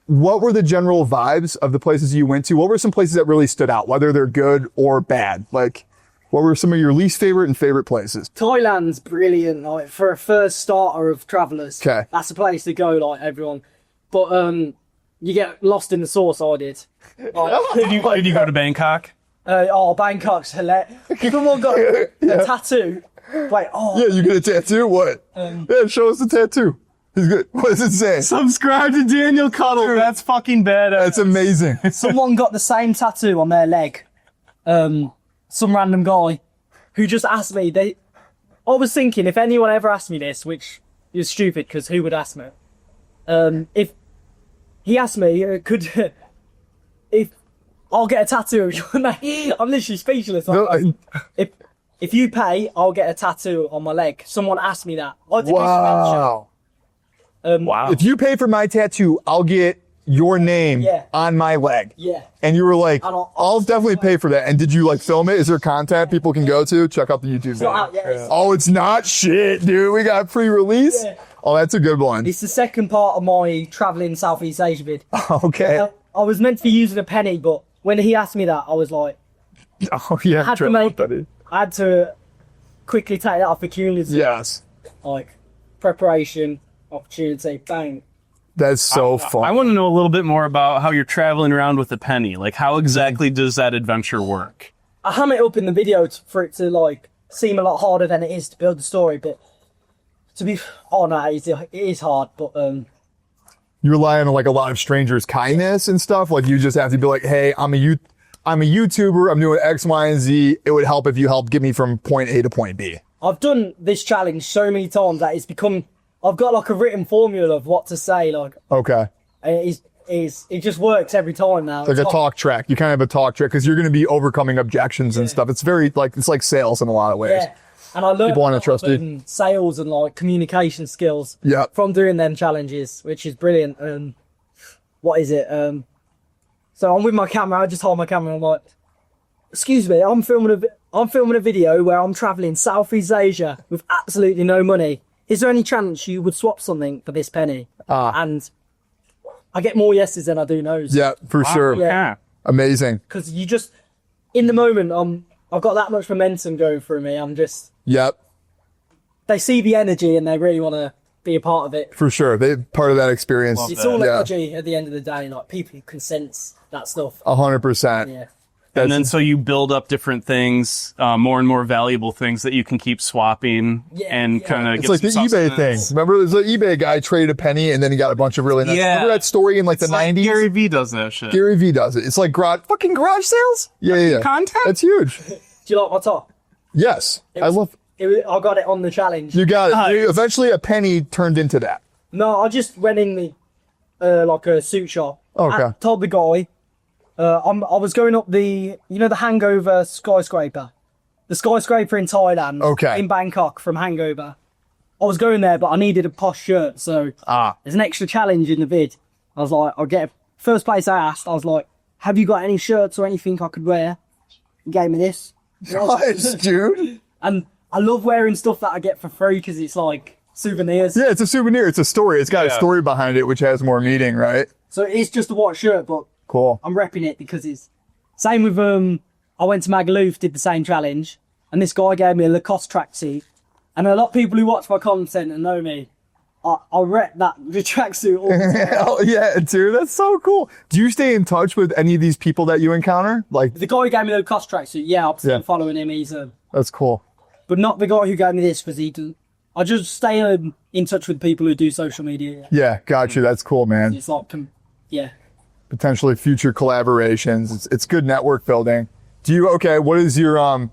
Speaker 2: What were the general vibes of the places you went to? What were some places that really stood out, whether they're good or bad? Like, what were some of your least favorite and favorite places?
Speaker 1: Thailand's brilliant, like for a first starter of travellers.
Speaker 2: Okay.
Speaker 1: That's the place to go, like everyone. But you get lost in the sauce. I did. Like,
Speaker 3: Did you go to Bangkok?
Speaker 1: Bangkok's hilarious. Someone got a tattoo. Wait,
Speaker 2: Yeah, you get a tattoo? What? Yeah, show us the tattoo. He's good. What does it say?
Speaker 3: Subscribe to Daniel Cuttle. That's fucking badass.
Speaker 2: That's amazing.
Speaker 1: someone got the same tattoo on their leg. Some random guy who just asked me. I was thinking if anyone ever asked me this, which is stupid because who would ask me? If he asked me, if I'll get a tattoo of your name. I'm literally speechless. If you pay, I'll get a tattoo on my leg. Someone asked me that.
Speaker 2: Wow.
Speaker 3: Wow.
Speaker 2: If you pay for my tattoo, I'll get your name
Speaker 1: Yeah.
Speaker 2: on my leg.
Speaker 1: Yeah.
Speaker 2: And you were like,
Speaker 1: And
Speaker 2: I'll definitely pay for that. And did you like film it? Is there content people can go to? Check out the YouTube video.
Speaker 1: not out yet. It's-
Speaker 2: Oh, it's not shit, dude. We got pre-release.
Speaker 1: Yeah.
Speaker 2: Oh, that's a good one.
Speaker 1: It's the second part of my travelling Southeast Asia vid.
Speaker 2: Okay.
Speaker 1: I was meant to be using a penny, but when he asked me that, I was like,
Speaker 2: Oh, yeah.
Speaker 1: had to make, I had to quickly take that opportunity.
Speaker 2: Yes.
Speaker 1: Like, preparation, opportunity, bang.
Speaker 2: That's so fun.
Speaker 3: I want to know a little bit more about how you're traveling around with a penny. Like, how exactly does that adventure work?
Speaker 1: I ham it up in the video for it to, like, seem a lot harder than it is to build the story, but to be... Oh, no, it is hard, but...
Speaker 2: You rely on like a lot of strangers' kindness and stuff. Like you just have to be like, hey, I'm a YouTuber. I'm doing X, Y, and Z. It would help if you help get me from point A to point B.
Speaker 1: I've done this challenge so many times that it's become... I've got, like, a written formula of what to say, like...
Speaker 2: Okay.
Speaker 1: It just works every time now.
Speaker 2: It's like a talk track. You kind of have a talk track because you're going to be overcoming objections and stuff. It's very like, it's like sales in a lot of ways.
Speaker 1: Yeah. And I learned
Speaker 2: People wanna
Speaker 1: a lot
Speaker 2: trust
Speaker 1: of,
Speaker 2: you.
Speaker 1: sales and like communication skills
Speaker 2: Yep.
Speaker 1: from doing them challenges, which is brilliant. What is it? So I'm with my camera. I just hold my camera. And I'm like, excuse me, I'm filming a video where I'm traveling Southeast Asia with absolutely no money. Is there any chance you would swap something for this penny? And I get more yeses than I do no's.
Speaker 2: Yeah, for sure.
Speaker 1: Yeah.
Speaker 2: Amazing.
Speaker 1: Because you just, in the moment, I've got that much momentum going through me. I'm just,
Speaker 2: Yep.
Speaker 1: they see the energy and they really want to be a part of it.
Speaker 2: For sure. They part of that experience.
Speaker 1: It's all energy at the end of the day. Like, people can sense that stuff.
Speaker 2: 100%.
Speaker 1: Yeah.
Speaker 3: And then so you build up different things, more and more valuable things that you can keep swapping and kind of
Speaker 2: It's like the eBay thing. Remember, there's an eBay guy traded a penny and then he got a bunch of really nice.
Speaker 3: Yeah.
Speaker 2: Remember that story in like the 90s?
Speaker 3: Gary Vee does that shit.
Speaker 2: Gary Vee does it. It's like fucking garage sales. Yeah.
Speaker 3: Content?
Speaker 2: That's huge.
Speaker 1: Do you like my top?
Speaker 2: Yes. I
Speaker 1: got it on the challenge.
Speaker 2: You got it. Eventually a penny turned into that.
Speaker 1: No, I just went in the like a suit shop.
Speaker 2: Okay.
Speaker 1: I told the guy, I was going up the Hangover skyscraper, the skyscraper in Thailand.
Speaker 2: Okay.
Speaker 1: In Bangkok from Hangover. I was going there, but I needed a posh shirt, so there's an extra challenge in the vid. I was like, I'll get first place I asked. I was like, have you got any shirts or anything I could wear? He gave me this.
Speaker 2: Nice, dude.
Speaker 1: And I love wearing stuff that I get for free because it's like souvenirs.
Speaker 2: Yeah, it's a souvenir. It's a story. It's got a story behind it, which has more meaning, right?
Speaker 1: So it's just a white shirt, but
Speaker 2: cool.
Speaker 1: I'm repping it because it's same with I went to Magaluf, did the same challenge, and this guy gave me a Lacoste tracksuit. And a lot of people who watch my content and know me, I rep the tracksuit all the time.
Speaker 2: Hell yeah, dude, that's so cool. Do you stay in touch with any of these people that you encounter? Like
Speaker 1: the guy who gave me the Lacoste tracksuit, I'm still following him. He's
Speaker 2: that's cool.
Speaker 1: But not the guy who gave me this, because I just stay in touch with people who do social media.
Speaker 2: Yeah, got you. That's cool, man.
Speaker 1: It's like,
Speaker 2: potentially future collaborations. It's good network building. What is your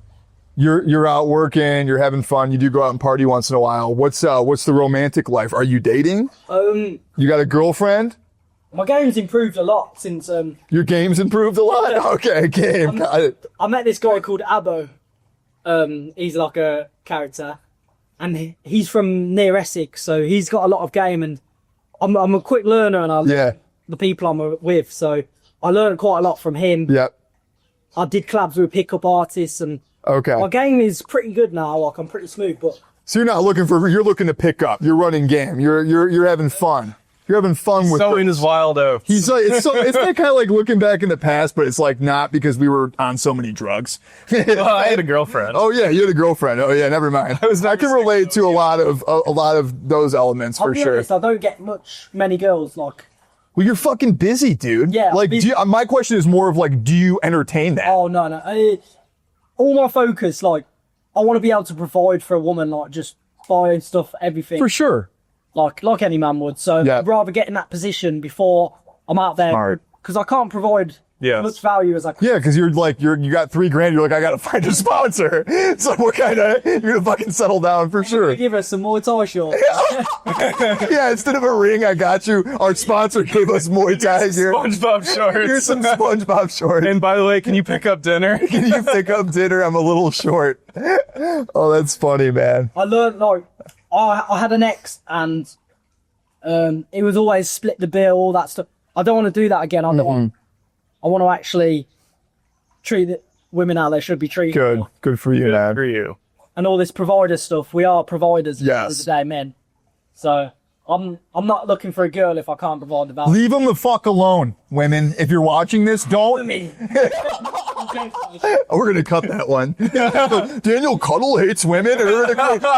Speaker 2: you're out working, you're having fun, you do go out and party once in a while. What's the romantic life? Are you dating? You got a girlfriend?
Speaker 1: My game's improved a lot since
Speaker 2: your game's improved a lot? Okay, game. Got it.
Speaker 1: I met this guy called Abbo. He's like a character, and he's from near Essex, so he's got a lot of game, and I'm a quick learner, and I love the people I'm with, so I learned quite a lot from him.
Speaker 2: Yep.
Speaker 1: I did collabs with pickup artists, and my game is pretty good now. Like, I'm pretty smooth, but
Speaker 2: so you're looking to pick up. You're running game. You're having fun. You're having fun with
Speaker 3: sowing his wild oats.
Speaker 2: He's like, it's like kind of like looking back in the past, but it's like not because we were on so many drugs.
Speaker 3: Well, I had a girlfriend.
Speaker 2: Oh yeah, you had a girlfriend. Oh yeah, never mind. I can relate to a lot of those elements for sure.
Speaker 1: Honest, I don't get many girls like.
Speaker 2: Well, you're fucking busy, dude.
Speaker 1: Yeah.
Speaker 2: Like, my question is more of like, do you entertain that?
Speaker 1: Oh no. All my focus, like, I want to be able to provide for a woman, like, just buying stuff, everything.
Speaker 2: For sure.
Speaker 1: Like any man would. So I'd rather get in that position before I'm out there. Because I can't provide as much value as I can.
Speaker 2: Yeah, because you got $3,000. You're like, I got to find a sponsor. So what kind of, you're going to fucking settle down for sure.
Speaker 1: Give us some Muay Thai shorts.
Speaker 2: Yeah, instead of a ring, I got you. Our sponsor gave us Muay Thai here.
Speaker 3: SpongeBob shorts.
Speaker 2: Here's some SpongeBob shorts.
Speaker 3: And by the way, can you pick up dinner?
Speaker 2: Can you pick up dinner? I'm a little short. Oh, that's funny, man.
Speaker 1: I learned, like, I had an ex, and it was always split the bill, all that stuff. I don't want to do that again. I want to actually treat the women out there should be treated.
Speaker 2: Good for you, man.
Speaker 3: For you.
Speaker 1: And all this provider stuff. We are providers at the end of
Speaker 2: Yes.
Speaker 1: the day, men. So I'm not looking for a girl if I can't provide the value.
Speaker 2: Leave them the fuck alone, women. If you're watching this, don't. We're gonna cut that one. Daniel Cuttle hates women, or a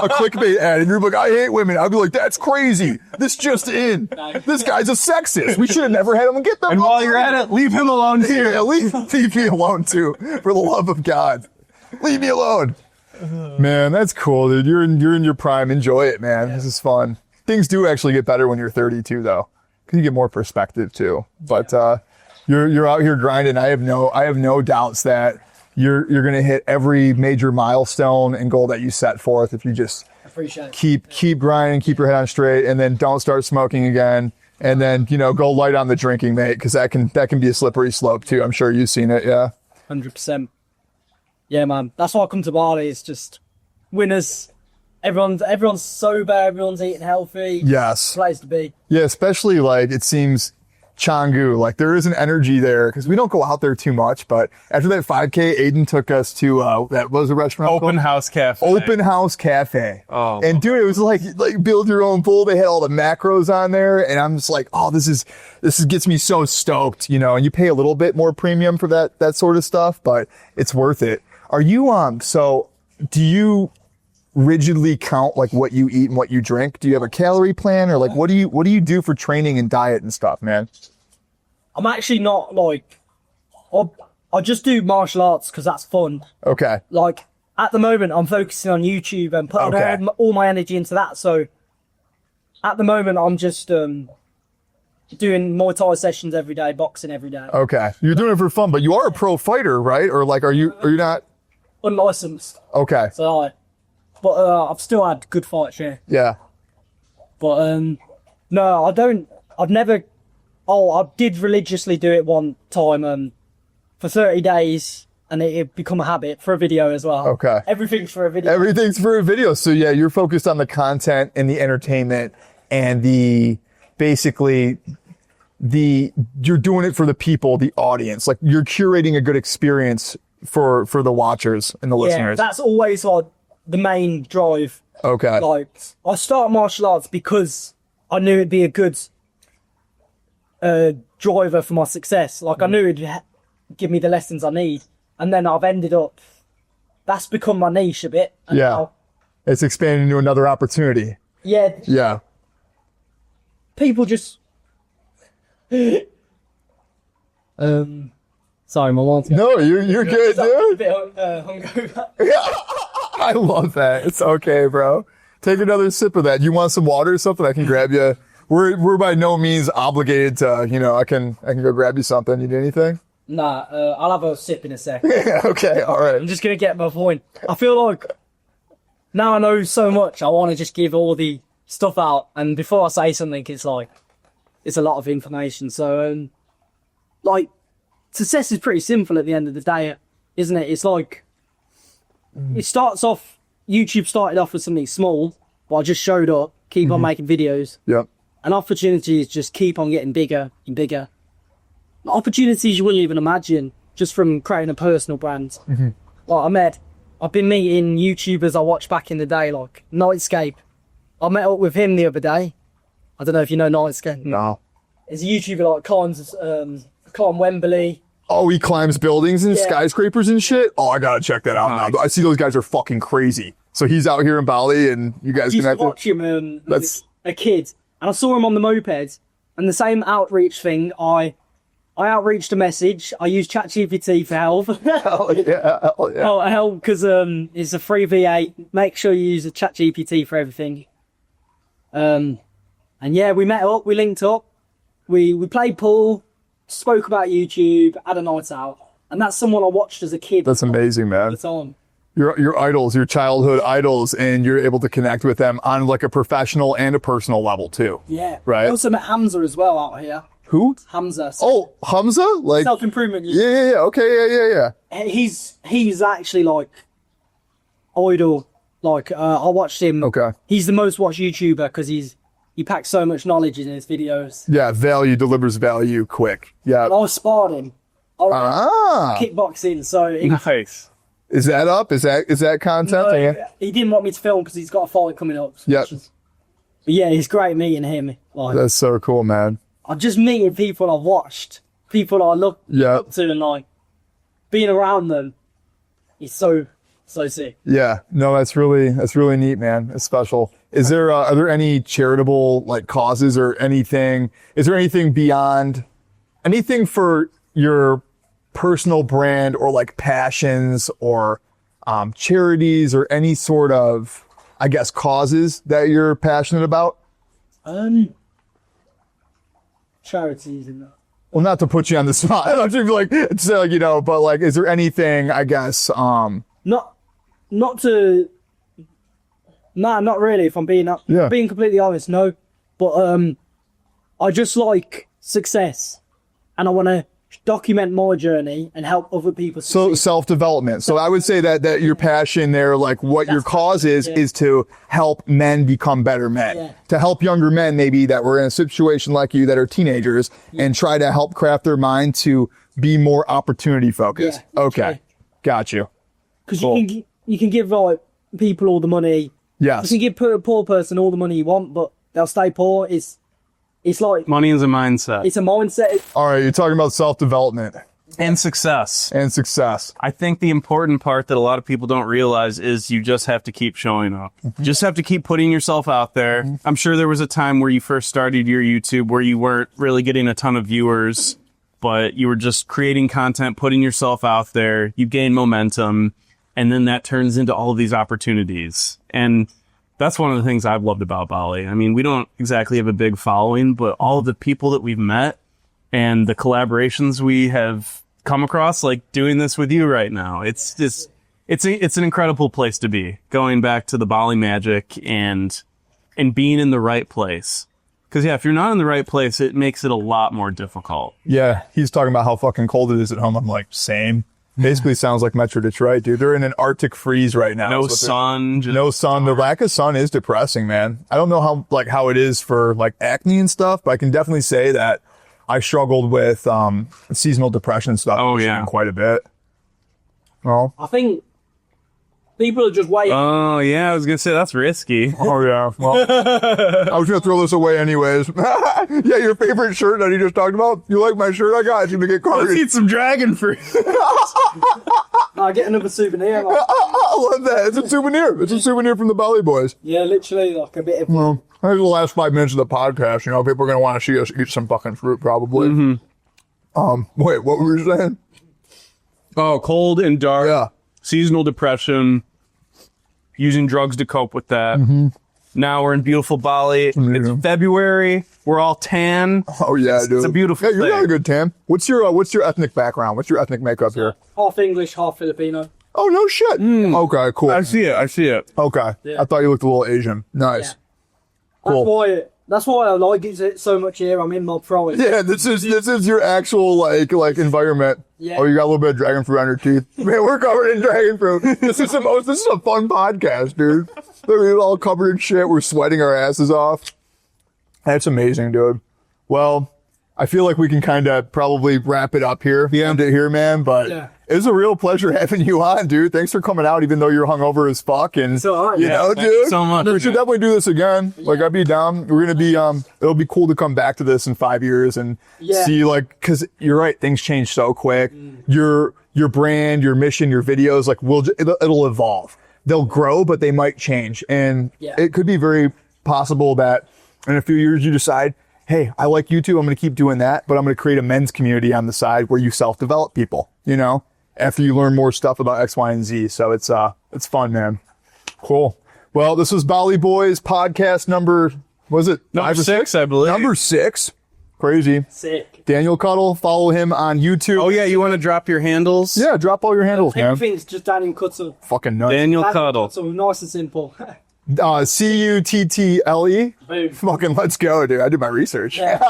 Speaker 2: clickbait ad, and you're like, I hate women. I'd be like, that's crazy. This just in. This guy's a sexist. We should have never had him get them.
Speaker 3: And while you're at it, leave him alone too.
Speaker 2: Yeah, leave me alone too. For the love of God, leave me alone. Man, that's cool, dude. You're in your prime. Enjoy it, man. This is fun. Things do actually get better when you're 32, though, because you get more perspective too. But you're out here grinding. I have no doubts that you're gonna hit every major milestone and goal that you set forth if you just keep grinding, keep your head on straight, and then don't start smoking again. And then go light on the drinking, mate, because that can be a slippery slope too. I'm sure you've seen it. Yeah.
Speaker 1: 100%. Yeah, man. That's why I come to Bali. It's just winners. Everyone's sober. Everyone's eating healthy.
Speaker 2: Yes.
Speaker 1: Place to be.
Speaker 2: Yeah, especially like it seems Canggu, like there is an energy there because we don't go out there too much. But after that 5K, Aiden took us to that was a restaurant
Speaker 3: Open
Speaker 2: called?
Speaker 3: House Cafe.
Speaker 2: Open House Cafe.
Speaker 3: Oh.
Speaker 2: And dude, it was like build your own pool. They had all the macros on there, and I'm just like, oh, this gets me so stoked, And you pay a little bit more premium for that sort of stuff, but it's worth it. Are you, so do you rigidly count like what you eat and what you drink? Do you have a calorie plan, or like what do you do for training and diet and stuff, man?
Speaker 1: I'm actually not like, I just do martial arts because that's fun.
Speaker 2: Okay.
Speaker 1: Like at the moment, I'm focusing on YouTube and putting all my energy into that. So at the moment, I'm just doing Muay Thai sessions every day, boxing every day.
Speaker 2: Okay. You're doing it for fun, but you are a pro fighter, right? Or like, are you not?
Speaker 1: Unlicensed.
Speaker 2: Okay.
Speaker 1: So I've still had good fights, yeah.
Speaker 2: Yeah.
Speaker 1: But no, I don't. I've never. Oh, I did religiously do it one time for 30 days, and it become a habit for a video as well.
Speaker 2: Okay.
Speaker 1: Everything's for a video.
Speaker 2: Everything's for a video. So yeah, you're focused on the content and the entertainment and you're doing it for the people, the audience. Like you're curating a good experience for the watchers and the listeners.
Speaker 1: Yeah, that's always like the main drive.
Speaker 2: Okay.
Speaker 1: Like I started martial arts because I knew it'd be a good driver for my success. Like I knew it'd give me the lessons I need, and then I've ended up. That's become my niche a bit. And
Speaker 2: yeah. It's expanding into another opportunity.
Speaker 1: Yeah.
Speaker 2: Yeah.
Speaker 1: People just. Sorry, my mom's.
Speaker 2: No, you're good, dude.
Speaker 1: A bit hungover.
Speaker 2: I love that. It's okay, bro. Take another sip of that. You want some water or something? I can grab you. We're by no means obligated to, I can go grab you something. You need anything?
Speaker 1: Nah, I'll have a sip in a sec.
Speaker 2: Okay, all right.
Speaker 1: I'm just gonna get my point. I feel like now I know so much, I want to just give all the stuff out, and before I say something, it's like it's a lot of information. So, like, success is pretty simple at the end of the day, isn't it? It's like it starts off. YouTube started off with something small, but I just showed up, keep on making videos.
Speaker 2: Yep.
Speaker 1: And opportunities just keep on getting bigger and bigger. Opportunities you wouldn't even imagine just from creating a personal brand. Like I've been meeting YouTubers I watched back in the day, like Nightscape. I met up with him the other day. I don't know if you know Nightscape.
Speaker 2: No.
Speaker 1: He's a YouTuber like Colin Wembley.
Speaker 2: Oh, he climbs buildings and skyscrapers and shit? Oh, I gotta check that out now. I see those guys are fucking crazy. So he's out here in Bali and you guys
Speaker 1: I used to
Speaker 2: connected?
Speaker 1: watch him as a kid. And I saw him on the moped. And the same outreach thing, I outreached a message. I used ChatGPT for help.
Speaker 2: Hell yeah. Hell yeah.
Speaker 1: Oh, help, because it's a free V8. Make sure you use a ChatGPT for everything. And yeah, we met up, we linked up, we played pool, spoke about YouTube, had a night out, and that's someone I watched as a kid.
Speaker 2: That's amazing, man.
Speaker 1: At the time.
Speaker 2: Your idols, your childhood idols, and you're able to connect with them on like a professional and a personal level too.
Speaker 1: Yeah.
Speaker 2: Right.
Speaker 1: I also met Hamza as well out here.
Speaker 2: Who?
Speaker 1: Hamza.
Speaker 2: Oh, Hamza? Like
Speaker 1: self-improvement.
Speaker 2: Yeah. Okay, yeah.
Speaker 1: He's actually like idol. Like I watched him.
Speaker 2: Okay.
Speaker 1: He's the most watched YouTuber because he packs so much knowledge in his videos.
Speaker 2: Yeah, value delivers value quick. Yeah.
Speaker 1: And I sparred him. Kickboxing. So
Speaker 3: Nice.
Speaker 2: Is that up? Is that content?
Speaker 1: no,
Speaker 2: Yeah.
Speaker 1: he didn't want me to film because he's got a fight coming up.
Speaker 2: Yep.
Speaker 1: But yeah, it's great meeting him. Like,
Speaker 2: That's so cool, man.
Speaker 1: I'm just meeting people I've watched, people I look up to, and like being around them. It's so sick.
Speaker 2: Yeah. No, that's really neat, man. It's special. Is there are there any charitable like causes or anything? Is there anything beyond anything for your personal brand or like passions or charities or any sort of, I guess, causes that you're passionate about?
Speaker 1: Charities and that.
Speaker 2: Well, not to put you on the spot. I'm just like, so, but like, is there anything, I guess,
Speaker 1: not really, if I'm being completely honest, no. But I just like success and I want to document my journey and help other people succeed.
Speaker 2: So self-development. So I would say that your passion there, like what your cause is to help men become better men.
Speaker 1: Yeah.
Speaker 2: To help younger men maybe that were in a situation like you that are teenagers and try to help craft their mind to be more opportunity focused.
Speaker 1: Yeah,
Speaker 2: okay. Got you.
Speaker 1: Because you can give like people all the money.
Speaker 2: Yes.
Speaker 1: You can give a poor person all the money you want, but they'll stay poor. It's like
Speaker 3: Money is a mindset.
Speaker 1: it's a mindset.
Speaker 2: All right. You're talking about self-development.
Speaker 3: And success.
Speaker 2: And success.
Speaker 3: I think the important part that a lot of people don't realize is you just have to keep showing up. Just have to keep putting yourself out there. I'm sure there was a time where you first started your YouTube where you weren't really getting a ton of viewers, but you were just creating content, putting yourself out there. You gain momentum, and then that turns into all of these opportunities. And that's one of the things I've loved about Bali. I mean, we don't exactly have a big following, but all of the people that we've met and the collaborations we have come across, like doing this with you right now, it's an incredible place to be. Going back to the Bali magic and being in the right place. Because yeah, if you're not in the right place, it makes it a lot more difficult.
Speaker 2: Yeah, he's talking about how fucking cold it is at home. I'm like, same. Basically sounds like Metro Detroit, dude. They're in an Arctic freeze right now.
Speaker 3: No sun.
Speaker 2: No sun. The lack of sun is depressing, man. I don't know how it is for like acne and stuff, but I can definitely say that I struggled with seasonal depression stuff.
Speaker 3: Oh yeah,
Speaker 2: quite a bit. Well,
Speaker 1: I think people are just waiting.
Speaker 3: Oh yeah, I was gonna say that's risky.
Speaker 2: Oh yeah. Well, I was gonna throw this away anyways. Yeah, your favorite shirt that he just talked about. You like my shirt? I got you to get carded.
Speaker 3: Let's eat some dragon fruit.
Speaker 1: I get another souvenir. Like.
Speaker 2: I love that. It's a souvenir. It's a souvenir from the Bali Boys.
Speaker 1: Yeah, literally like a bit of.
Speaker 2: Well, here's the last 5 minutes of the podcast. You know, people are gonna want to see us eat some fucking fruit, probably. Wait, what were you saying?
Speaker 3: Oh, cold and dark.
Speaker 2: Yeah.
Speaker 3: Seasonal depression. Using drugs to cope with that. Now we're in beautiful Bali. It's February. We're all tan.
Speaker 2: Oh yeah, dude.
Speaker 3: It's a beautiful
Speaker 2: Yeah, you
Speaker 3: thing.
Speaker 2: got a good tan. What's your ethnic background? What's your ethnic makeup here?
Speaker 1: Half English, half Filipino.
Speaker 2: Oh no shit. Okay, cool.
Speaker 3: I see it.
Speaker 2: Okay.
Speaker 1: Yeah.
Speaker 2: I thought you looked a little Asian. Nice.
Speaker 1: Yeah.
Speaker 2: Cool.
Speaker 1: That's why I like it so much here. I'm in my pro.
Speaker 2: Yeah, this is your actual like environment.
Speaker 1: Yeah.
Speaker 2: Oh, you got a little bit of dragon fruit on your teeth. Man, we're covered in dragon fruit. This is a fun podcast, dude. We're all covered in shit. We're sweating our asses off. That's amazing, dude. Well, I feel like we can kind of probably wrap it up here. End it here, man. But it was a real pleasure having you on, dude. Thanks for coming out, even though you're hungover as fuck. And you know,
Speaker 3: thank you
Speaker 2: dude,
Speaker 3: so much.
Speaker 2: we should definitely do this again. Like, I'd be down. We're gonna be it'll be cool to come back to this in 5 years and see, like, because you're right, things change so quick. Your brand, your mission, your videos, like, it'll evolve. They'll grow, but they might change, and it could be very possible that in a few years you decide, hey, I like YouTube, I'm going to keep doing that, but I'm going to create a men's community on the side where you self-develop people, you know, after you learn more stuff about X, Y, and Z. So it's fun, man. Cool. Well, this was Bali Boys Podcast number
Speaker 3: 6, I believe.
Speaker 2: Number 6. Crazy.
Speaker 1: Sick.
Speaker 2: Daniel Cuttle, follow him on YouTube.
Speaker 3: Oh yeah, you want to drop your handles?
Speaker 2: Yeah, drop all your handles, man.
Speaker 1: Everything's just Daniel Cuttle.
Speaker 2: Fucking nuts.
Speaker 3: Daniel Cuttle.
Speaker 1: So nice and simple.
Speaker 2: Cuttle.
Speaker 1: Boom.
Speaker 2: Fucking let's go, dude. I did my research.
Speaker 1: Yeah.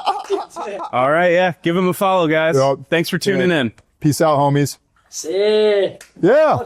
Speaker 3: All right, yeah. Give him a follow, guys.
Speaker 2: Yep.
Speaker 3: Thanks for tuning in.
Speaker 2: Peace out, homies.
Speaker 1: Sick.
Speaker 2: Yeah.